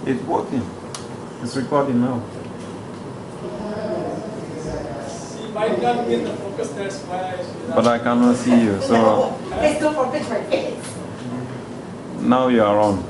It's working. It's recording now. She might not be in the focus, that's why But I cannot see you, so No, let's don't focus my face. now you are on.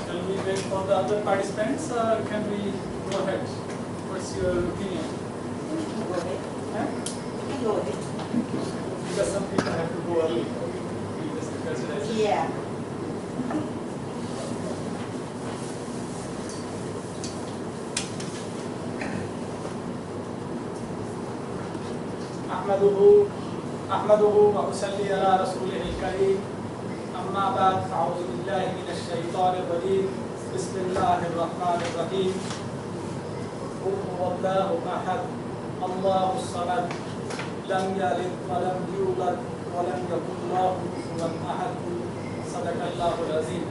Shall we wait for the other participants or can we go ahead? What's your opinion? Go ahead. Huh? You can go ahead. Because some people have to go early. We just discussed it. Yeah. أحمده وأصلي على رسوله الكريم أما بعد فأعوذ بالله من الشيطان الرجيم بسم الله الرحمن الرحيم قل هو الله أحد الله الصمد لم يلد ولم يولد ولم يكن له كفوا أحد صدق الله العظيم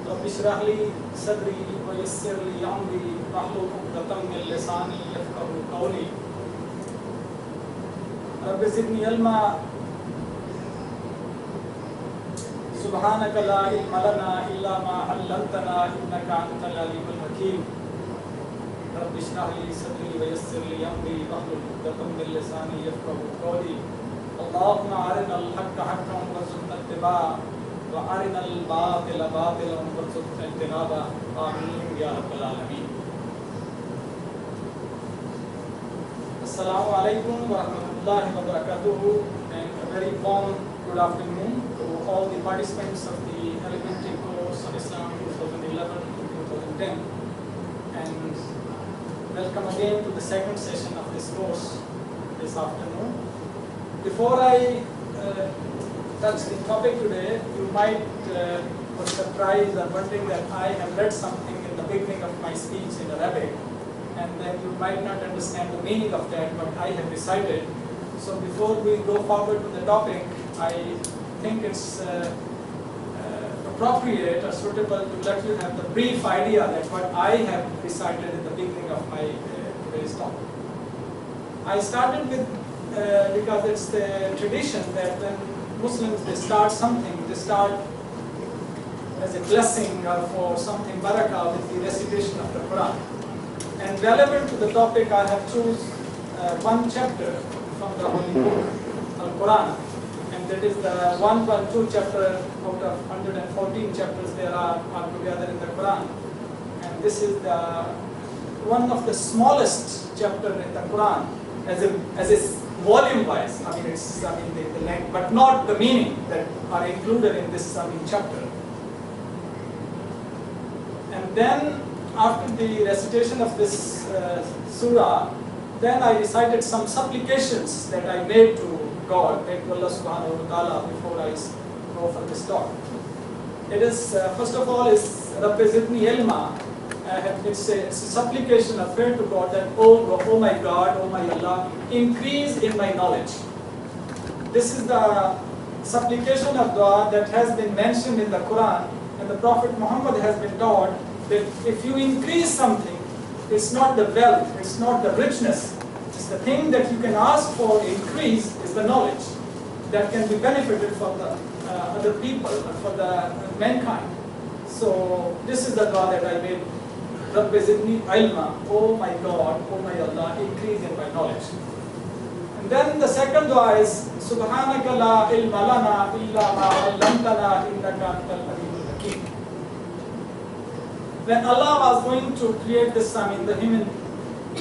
رب اشرح لي صدري ويسر لي أمري واحلل عقدة من لساني يفقهوا قولي رب زدني علما سبحانك لا علم لنا إلا ما علمتنا إنك أنت العليم الحكيم رب اشرح لي صدري ويسر لي أمري واحلل عقدة من لساني يفقهوا قولي اللهم أرنا الحق حقا وارزقنا اتباعه وأرنا الباطل باطلا وارزقنا اجتنابه آمين يا رب العالمين. Assalamu alaikum wa rahmatullahi wa barakatuhu, and a very warm good afternoon to all the participants of the elementary course of Islam 2011-2010, and welcome again to the second session of this course this afternoon. Before I touch the topic today, you might be surprised or wondering that I have read something in the beginning of my speech in Arabic, and then you might not understand the meaning of that, but I have recited. So before we go forward to the topic, I think it's appropriate or suitable to let you have the brief idea that what I have recited in the beginning of my today's talk. I started with, because it's the tradition that when Muslims, they start something, they start as a blessing or for something barakah with the recitation of the Quran. And relevant to the topic, I have chosen one chapter from the Holy Book, Al-Quran, and that is the 112 chapter out of 114 chapters there are together in the Quran. And this is the one of the smallest chapter in the Quran, as a volume-wise. I mean, it's the length, but not the meaning that are included in this chapter. And then, after the recitation of this surah, then I recited some supplications that I made to God, made to Allah subhanahu wa ta'ala before I go for this talk. It is, first of all, is Rabbi Zidni Ilma. It's a supplication, a prayer to God that, oh my God, oh my Allah, increase in my knowledge. This is the supplication of dua that has been mentioned in the Quran, and the Prophet Muhammad has been taught that if you increase something, it's not the wealth, it's not the richness, it's the thing that you can ask for increase is the knowledge that can be benefited for the other people, for the mankind. So this is the dua that I made. Rabbi zidni ilma, oh my God, oh my Allah, increase in my knowledge. And then the second dua is Subhanaka la ilma lana illa ma 'allamtana innaka antal alimul hakim. When Allah was going to create this, the human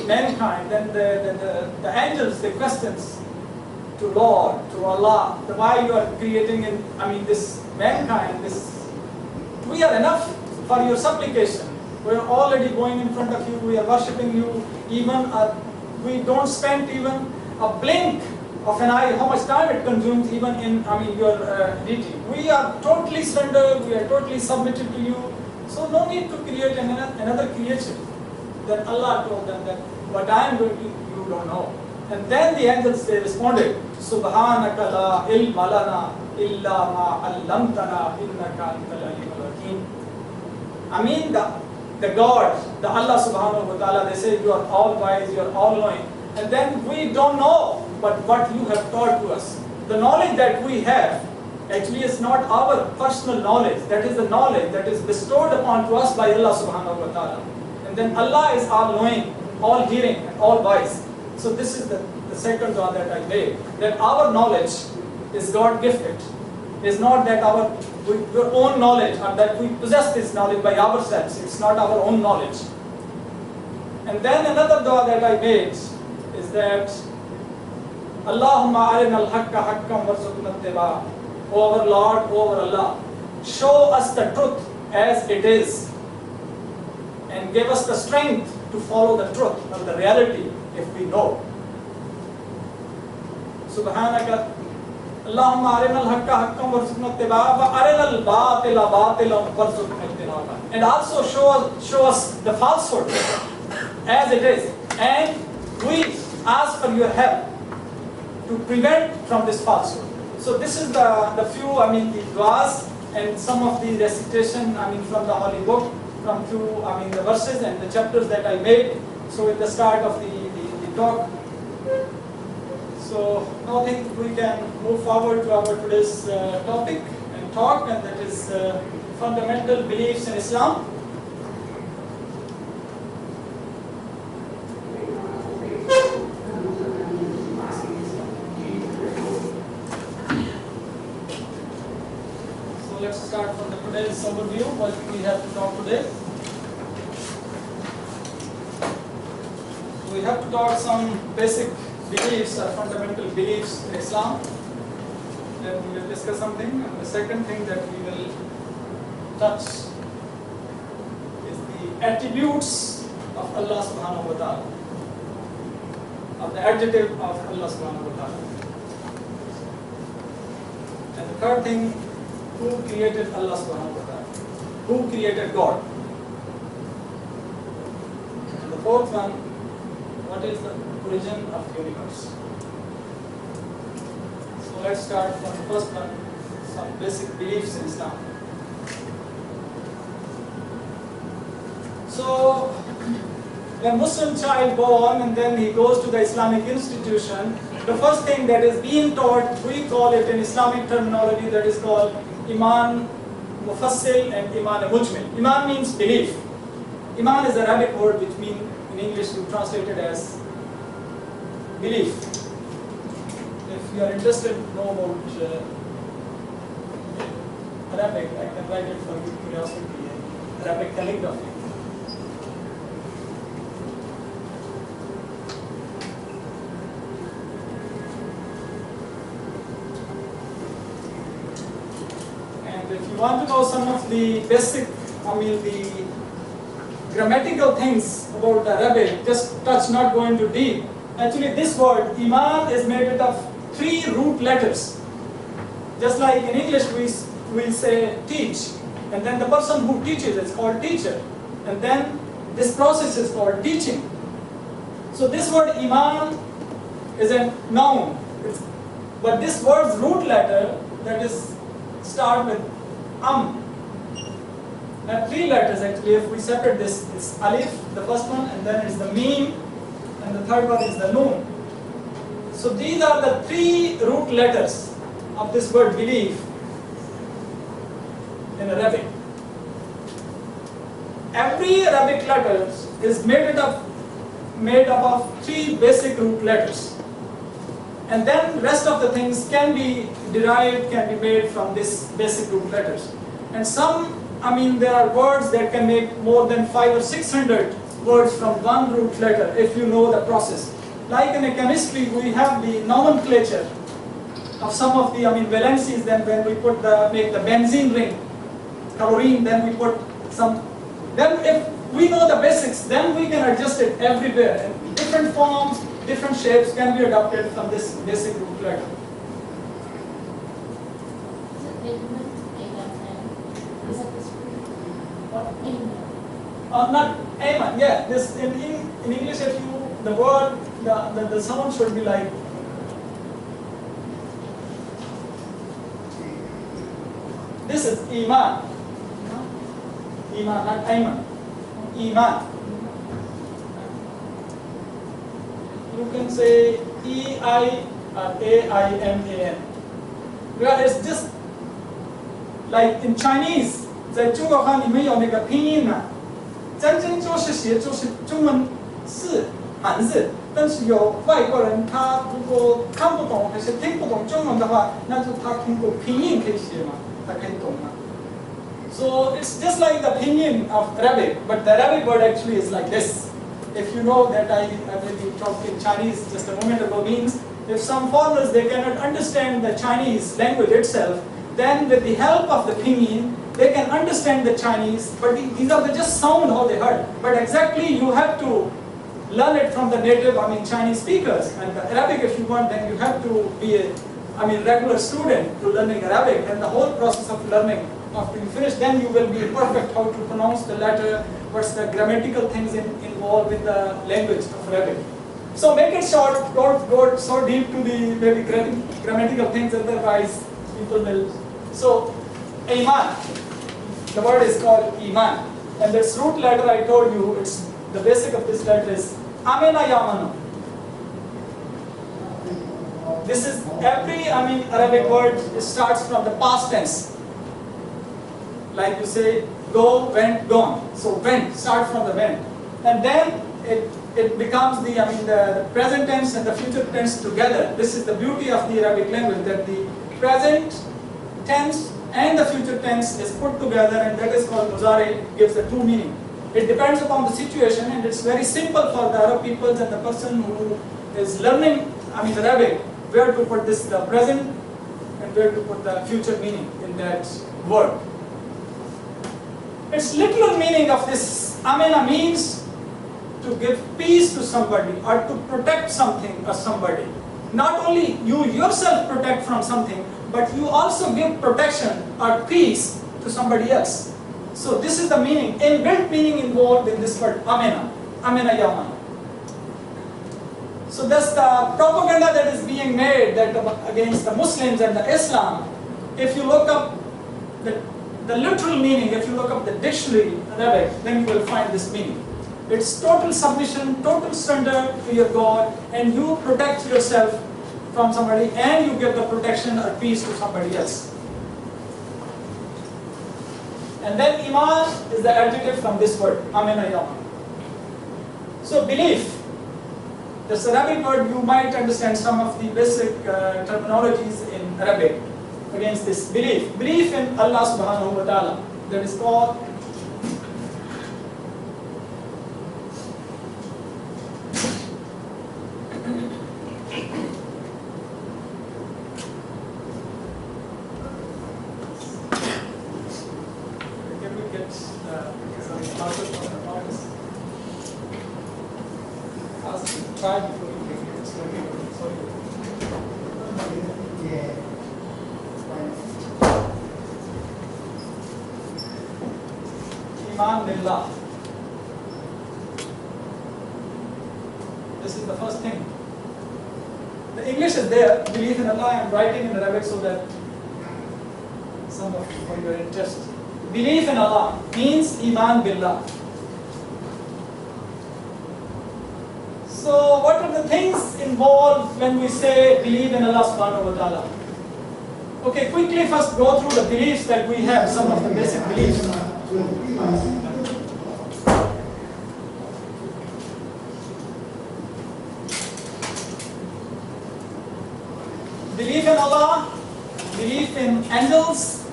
mankind, then the angels, they questions to Lord, to Allah, why you are creating this mankind, this we are enough for your supplication. We are already going in front of you, we are worshipping you, even we don't spend even a blink of an eye, how much time it consumes even in, your deity. We are totally surrendered, we are totally submitted to you, so no need to create another creature. Then Allah told them that what I am going to, you don't know. And then the angels, they responded, Subhanaka la ilma lana illa ma 'allamtana innaka antal alimul hakim. I mean the God, the Allah subhanahu wa ta'ala, they say you are all wise, you are all knowing. And then we don't know but what you have taught to us. The knowledge that we have actually is not our personal knowledge. That is the knowledge that is bestowed upon to us by Allah subhanahu wa ta'ala. And then Allah is all knowing, all hearing, and all wise. So this is the second dua that I made. That our knowledge is God gifted. It's not that our own knowledge, or that we possess this knowledge by ourselves. It's not our own knowledge. And then another dua that I made is that Allahumma arina al-haqqa haqqan warzuqna ittiba'a. O our Lord, O our Allah, show us the truth as it is and give us the strength to follow the truth or the reality if we know. Subhanaka Allahumma arina al-haqqa haqqan warzuqna ittiba'a wa arina al-batila batilan warzuqna ijtinaba. And also show us the falsehood as it is, and we ask for your help to prevent from this falsehood. So this is the few, the duas and some of the recitation, from the Holy Book, from few, the verses and the chapters that I made. So at the start of the talk. So now I think we can move forward to our today's topic and talk, and that is fundamental beliefs in Islam. Let's start from today's overview, what we have to talk today. We have to talk some basic beliefs or fundamental beliefs in Islam. Then we will discuss something. And the second thing that we will touch is the attributes of Allah subhanahu wa ta'ala, of the adjective of Allah subhanahu wa ta'ala. And the third thing, who created Allah subhanahu wa ta'ala? Who created God? And the fourth one, what is the origin of the universe? So let's start from the first one, some basic beliefs in Islam. So, when Muslim child born and then he goes to the Islamic institution, the first thing that is being taught, we call it in Islamic terminology, that is called Iman Mufassil and Iman Mujmil. Iman means belief. Iman is an Arabic word which means in English we translate it as belief. If you are interested to know about Arabic, I can write it for your curiosity, Arabic calligraphy. If you want to know some of the basic, the grammatical things about Arabic, just touch, not go into deep. Actually, this word, Iman, is made up of 3 root letters. Just like in English, we say teach. And then the person who teaches is called teacher. And then this process is called teaching. So this word Iman is a noun. But this word's root letter, that is start with There are 3 letters actually. If we separate this, it's alif, the first one, and then it's the meme, and the third one is the noon. So these are the 3 root letters of this word belief in Arabic. Every Arabic letter is made up of 3 basic root letters. And then rest of the things can be derived, can be made from this basic root letters. And some, there are words that can make more than 500 or 600 words from one root letter if you know the process. Like in a chemistry, we have the nomenclature of some of the valencies. Then when we make the benzene ring, chlorine, then we put some. Then if we know the basics, then we can adjust it everywhere. And different forms, different shapes can be adopted from this basic root letter. Not amen. Yeah, this in English, if you the word the sound should be like. This is iman. Iman, not amen. Iman. You can say E-I-A-I-M-A-N. Where it's just like in Chinese, 在中国话里面有那个拼音嘛，真正就是写就是中文是汉字，但是有外国人他如果看不懂还是听不懂中文的话，那就他通过拼音可以写嘛，他可以懂嘛。So it's just like the pinyin of Arabic, but the Arabic word actually is like this. If you know that I maybe talked in Chinese just a moment ago, means if some foreigners they cannot understand the Chinese language itself, then with the help of the pinyin, they can understand the Chinese, but these are the just sound how they heard. But exactly you have to learn it from the native, Chinese speakers. And the Arabic, if you want, then you have to be a, regular student to learning Arabic. And the whole process of learning, after you finish, then you will be perfect how to pronounce the letter, what's the grammatical things involved with the language of Arabic. So make it short, don't go so deep to the maybe grammatical things, otherwise people will. So, Iman, the word is called Iman. And this root letter I told you, it's the basic of this letter is Amena Yamanu. This is every Arabic word starts from the past tense. Like you say, go, went, gone. So went starts from the went, and then it becomes the the present tense and the future tense together. This is the beauty of the Arabic language, that the present tense and the future tense is put together, and that is called muzari. Gives the true meaning. It depends upon the situation, and it's very simple for the Arab peoples and the person who is learning Arabic, where to put this the present and where to put the future meaning in that word. Its literal meaning of this amena means to give peace to somebody or to protect something or somebody. Not only you yourself protect from something, but you also give protection or peace to somebody else. So this is the meaning, inbuilt meaning involved in this word amena, amena yaman. So that's the propaganda that is being made that against the Muslims and the Islam. If you look up the literal meaning, if you look up the dictionary in Arabic, then you will find this meaning. It's total submission, total surrender to your God, and you protect yourself from somebody, and you give the protection or peace to somebody else. And then iman is the adjective from this word, amena yaman. So belief, this Arabic word, you might understand some of the basic terminologies in Arabic against this belief. Belief in Allah subhanahu wa ta'ala, that is called Iman billah. This is the first thing. The English is there, belief in Allah. I am writing in Arabic so that some of you for your interest. Belief in Allah means Iman billah. So what are the things involved when we say believe in Allah subhanahu wa ta'ala? Okay, quickly first go through the beliefs that we have, some of the basic beliefs. Belief in Allah, belief in angels,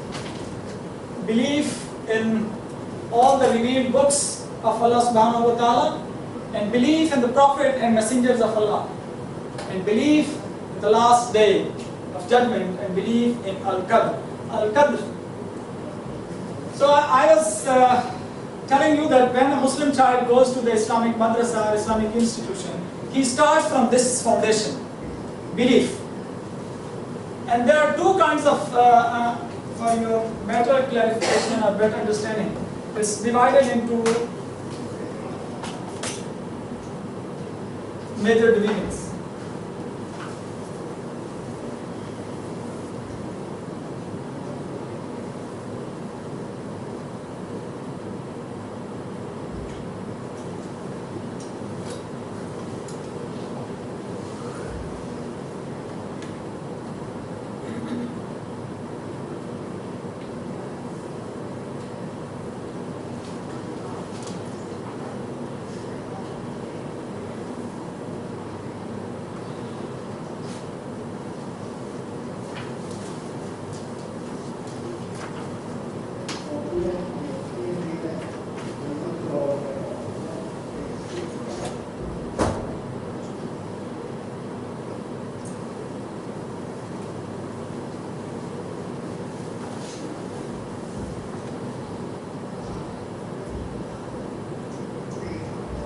belief in all the revealed books of Allah subhanahu wa ta'ala, and belief in the Prophet and messengers of Allah, and belief in the last day of judgment, and belief in Al-Qadr. Al-Qadr. So I was telling you that when a Muslim child goes to the Islamic madrasa or Islamic institution, he starts from this foundation, belief. And there are two kinds of, for your better clarification or better understanding, it's divided into major divisions.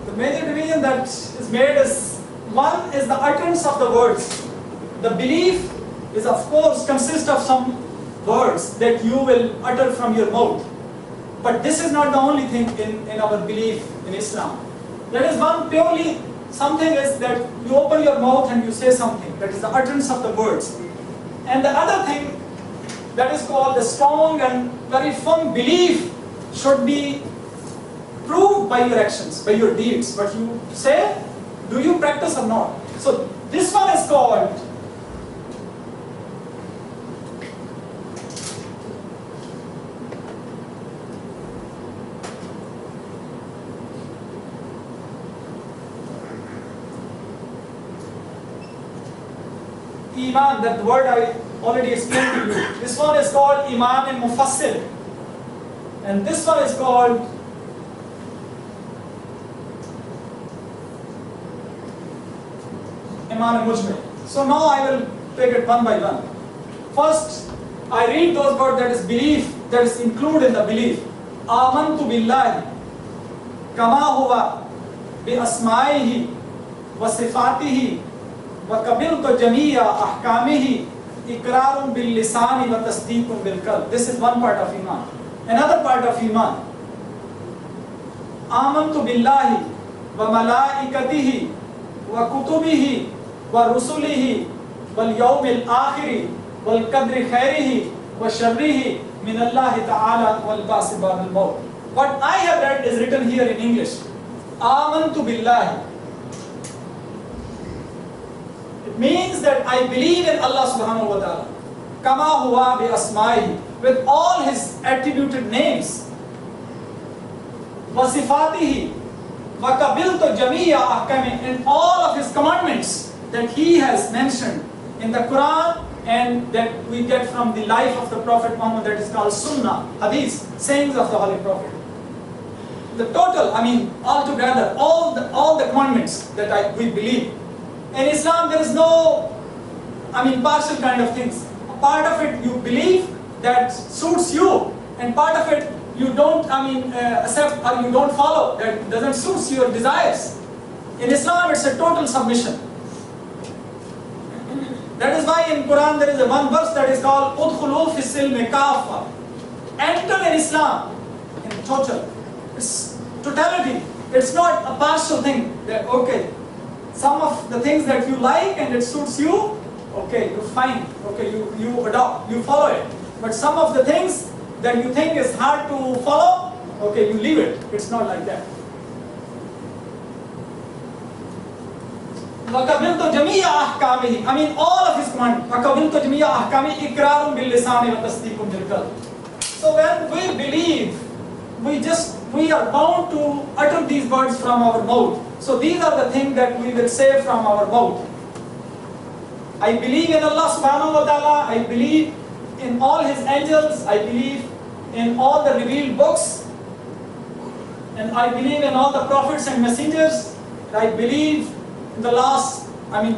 The major division that is made is, one is the utterance of the words. The belief is of course consists of some words that you will utter from your mouth. But this is not the only thing in our belief in Islam. There is one purely, something is that you open your mouth and you say something, that is the utterance of the words. And the other thing that is called the strong and very firm belief should be proved by your actions, by your deeds. What you say, do you practice or not? So this one is called Iman. That word I already explained to you. This one is called Iman and Mufassil. And this one is called Iman and Mujmil. So now I will take it one by one. First, I read those words that is belief, that is included in the belief. Amantu billahi kama huwa bi asma'ihi wa sifatihi wa qabiltu jami'a ahkamihi iqrarun bil lisani wa tasdeequn bil qalb. This is one part of Iman. Another part of Iman. Amantu billahi wa malaikatihi wa kutubihi wa rusulihi wal yawmil akhiri wal qadri khairihi wa sharrihi min Allah ta'ala wal ba'si ba'dal maut. What I have read is written here in English. Amantu billahi. It means that I believe in Allah subhanahu wa ta'ala. Kama huwa bi asma'ihi, with all his attributed names. Wa sifatihi wa qabiltu jami'a ahkami, and all of his commandments that he has mentioned in the Quran and that we get from the life of the Prophet Muhammad, that is called Sunnah, Hadith, sayings of the Holy Prophet. The total, altogether, all the commandments that we believe. In Islam, there is no, partial kind of things. A part of it you believe that suits you, and part of it you don't, accept or you don't follow, that doesn't suit your desires. In Islam, it's a total submission. That is why in Quran there is a one verse that is called Udkhulu fi silmi kafa. Enter in Islam in total. It's totality. It's not a partial thing that, okay, some of the things that you like and it suits you, okay, you find, okay, you adopt, you follow it. But some of the things that you think is hard to follow, okay, you leave it. It's not like that. وَقَبِلْتُ جَمِيعَ أَحْكَامِهِ, all of his commandments. وَقَبِلْتُ جَمِيعَ أَحْكَامِهِ إِقْرَارٌ بِاللِّسَانِ وَتَصْدِيقٌ بِالْقَلْبِ. So when we believe, we are bound to utter these words from our mouth. So these are the things that we will say from our mouth. I believe in Allah subhanahu wa ta'ala, I believe in all his angels, I believe in all the revealed books, and I believe in all the prophets and messengers, and I believe in the last,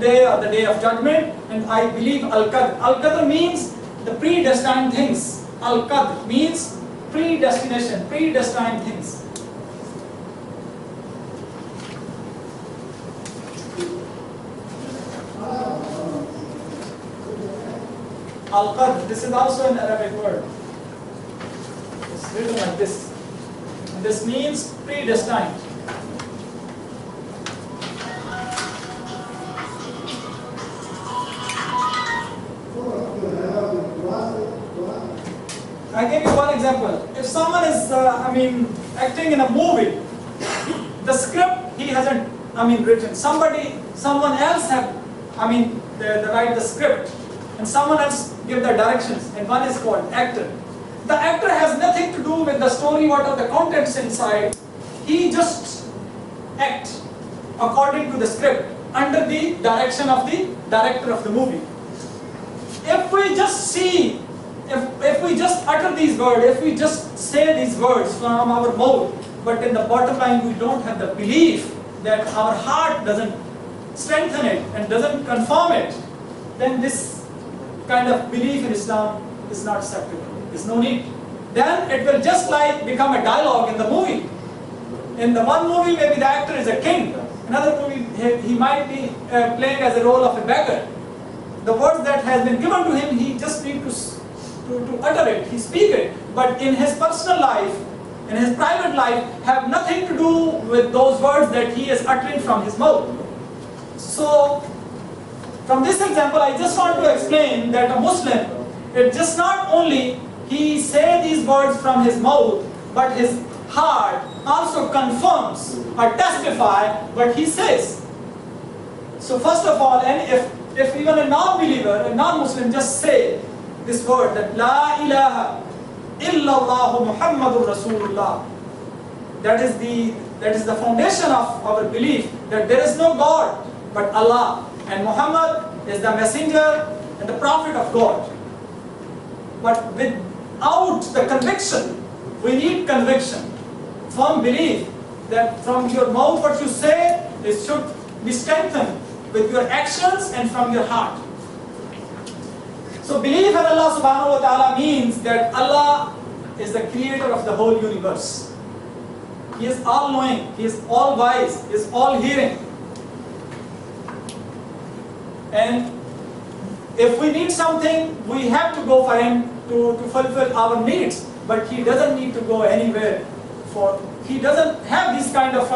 day or the day of judgment, and I believe Al-Qadr. Al-Qadr means the predestined things. Al-Qadr means predestination, predestined things. Al-Qadr, this is also an Arabic word. It's written like this. And this means predestined. I give you one example. If someone is, acting in a movie, the script he hasn't, written. Someone else they write the script, and someone else give the directions, and one is called actor. The actor has nothing to do with the story, what are the contents inside. He just acts according to the script, under the direction of the director of the movie. If we just see, if we just utter these words, if we just say these words from our mouth, but in the bottom line we don't have the belief, that our heart doesn't strengthen it and doesn't confirm it, then this kind of belief in Islam is not acceptable. There's no need. Then it will just like become a dialogue in the movie. In the one movie, maybe the actor is a king. Another movie, he might be playing as a role of a beggar. The words that has been given to him, he just needs to utter it, he speak it. But in his personal life, in his private life, have nothing to do with those words that he is uttering from his mouth. So, from this example, I just want to explain that a Muslim, it just not only he say these words from his mouth, but his heart also confirms or testify what he says. So first of all, and if even a non-believer, a non-Muslim just say this word, that La ilaha illallah Muhammadur Rasulullah, that is the foundation of our belief, that there is no God but Allah, and Muhammad is the messenger and the prophet of God. But without the conviction, we need conviction, firm belief, that from your mouth what you say, it should be strengthened with your actions and from your heart. So belief in Allah subhanahu wa ta'ala means that Allah is the creator of the whole universe. He is all knowing, He is all wise, He is all hearing. And if we need something, we have to go for Him to fulfill our needs. But He doesn't need to go anywhere. He doesn't have this kind of